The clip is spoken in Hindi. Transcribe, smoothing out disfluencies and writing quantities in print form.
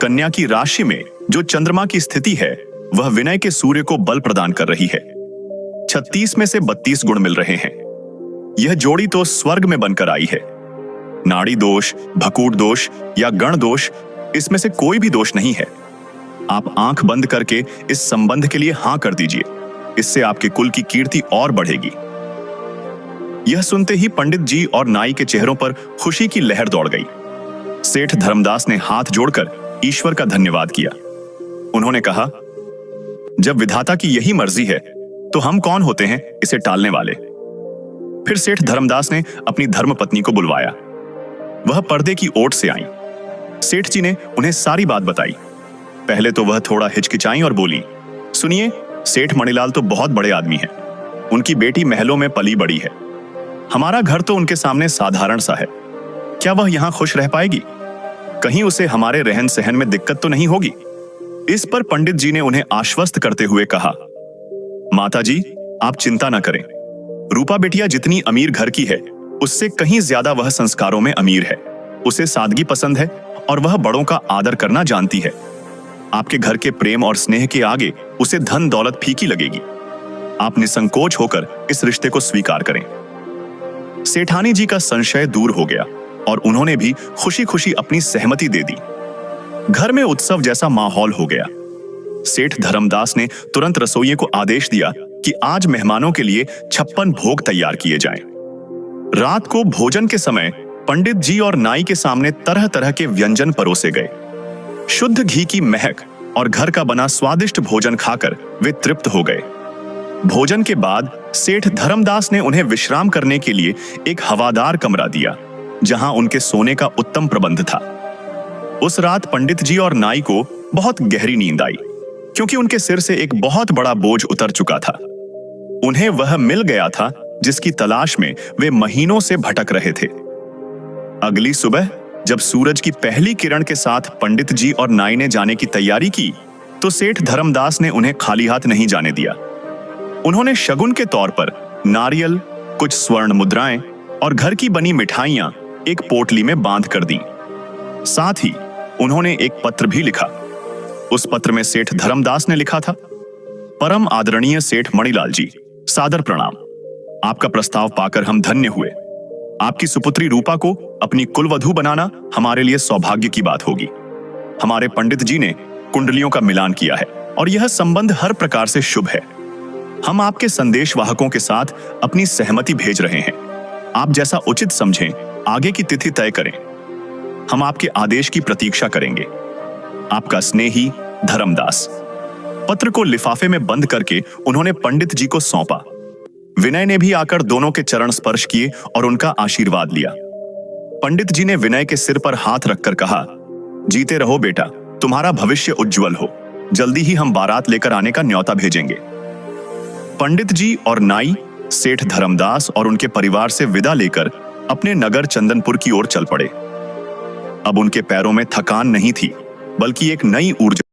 कन्या की राशि में जो चंद्रमा की स्थिति है वह विनय के सूर्य को बल प्रदान कर रही है। 36 में से 32 गुण मिल रहे हैं। यह जोड़ी तो स्वर्ग में बनकर आई है। नाड़ी दोष, भकूट दोष या गण दोष, इसमें से कोई भी दोष नहीं है। आप आंख बंद करके इस संबंध के लिए हां कर दीजिए। इससे आपके कुल की कीर्ति और बढ़ेगी। यह सुनते ही पंडित जी और नाई के चेहरों पर खुशी की लहर दौड़ गई। सेठ धर्मदास ने हाथ जोड़कर ईश्वर का धन्यवाद किया। उन्होंने कहा, जब विधाता की यही मर्जी है तो हम कौन होते हैं इसे टालने वाले। फिर सेठ धर्मदास ने अपनी धर्मपत्नी को बुलवाया। वह पर्दे की ओट से आई। सेठ जी ने उन्हें सारी बात बताई। पहले तो वह थोड़ा हिचकिचाई और बोली, सुनिए, सेठ मणिलाल तो बहुत बड़े आदमी हैं। उनकी बेटी महलों में पली बड़ी है। हमारा घर तो उनके सामने साधारण सा है। क्या वह यहां खुश रह पाएगी? कहीं उसे हमारे रहन सहन में दिक्कत तो नहीं होगी? इस पर पंडित जी ने उन्हें आश्वस्त करते हुए कहा, माता जी, आप चिंता न करें। रूपा बेटिया जितनी अमीर घर की है उससे कहीं ज्यादा वह संस्कारों में अमीर है। उसे सादगी पसंद है और वह बड़ों का आदर करना जानती है। आपके घर के प्रेम और स्नेह के आगे उसे धन दौलत फीकी लगेगी। आप निसंकोच होकर इस रिश्ते को स्वीकार करें। सेठानी जी का संशय दूर हो गया और उन्होंने भी खुशी खुशी अपनी सहमति दे दी। घर में उत्सव जैसा माहौल हो गया। सेठ धर्मदास ने तुरंत रसोइये को आदेश दिया कि आज मेहमानों के लिए 56 भोग तैयार किए जाएं। रात को भोजन के समय पंडित जी और नाई के सामने तरह तरह के व्यंजन परोसे गए। शुद्ध घी की महक और घर का बना स्वादिष्ट भोजन खाकर वे तृप्त हो गए। भोजन के बाद सेठ धर्मदास ने उन्हें विश्राम करने के लिए एक हवादार कमरा दिया, जहां उनके सोने का उत्तम प्रबंध था। उस रात पंडित जी और नाई को बहुत गहरी नींद आई, क्योंकि उनके सिर से एक बहुत बड़ा बोझ उतर चुका था। उन्हें वह मिल गया था जिसकी तलाश में वे महीनों से भटक रहे थे। अगली सुबह जब सूरज की पहली किरण के साथ पंडित जी और नाई ने जाने की तैयारी की, तो सेठ धर्मदास ने उन्हें खाली हाथ नहीं जाने दिया। उन्होंने शगुन के तौर पर नारियल, कुछ स्वर्ण मुद्राएं और घर की बनी मिठाइयां एक पोटली में बांध कर दी। साथ ही उन्होंने एक पत्र भी लिखा। उस पत्र में सेठ धर्मदास ने लिखा था, परम आदरणीय सेठ मणिलाल जी, सादर प्रणाम। आपका प्रस्ताव पाकर हम धन्य हुए। आपकी सुपुत्री रूपा को अपनी कुलवधू बनाना हमारे लिए सौभाग्य की बात होगी। हमारे पंडित जी ने कुंडलियों का मिलान किया है और यह संबंध हर प्रकार से शुभ है। हम आपके संदेशवाहकों के साथ अपनी सहमति भेज रहे हैं। आप जैसा उचित समझें आगे की तिथि तय करें। हम आपके आदेश की प्रतीक्षा करेंगे। आपका स्नेही धर्मदास। पत्र को लिफाफे में बंद करके उन्होंने पंडित जी को सौंपा। विनय ने भी आकर दोनों के चरण स्पर्श किए और उनका आशीर्वाद लिया। पंडित जी ने विनय के सिर पर हाथ रखकर कहा, जीते रहो बेटा, तुम्हारा भविष्य उज्जवल हो। जल्दी ही हम बारात लेकर आने का न्योता भेजेंगे। पंडित जी और नाई सेठ धर्मदास और उनके परिवार से विदा लेकर अपने नगर चंदनपुर की ओर चल पड़े। अब उनके पैरों में थकान नहीं थी, बल्कि एक नई ऊर्जा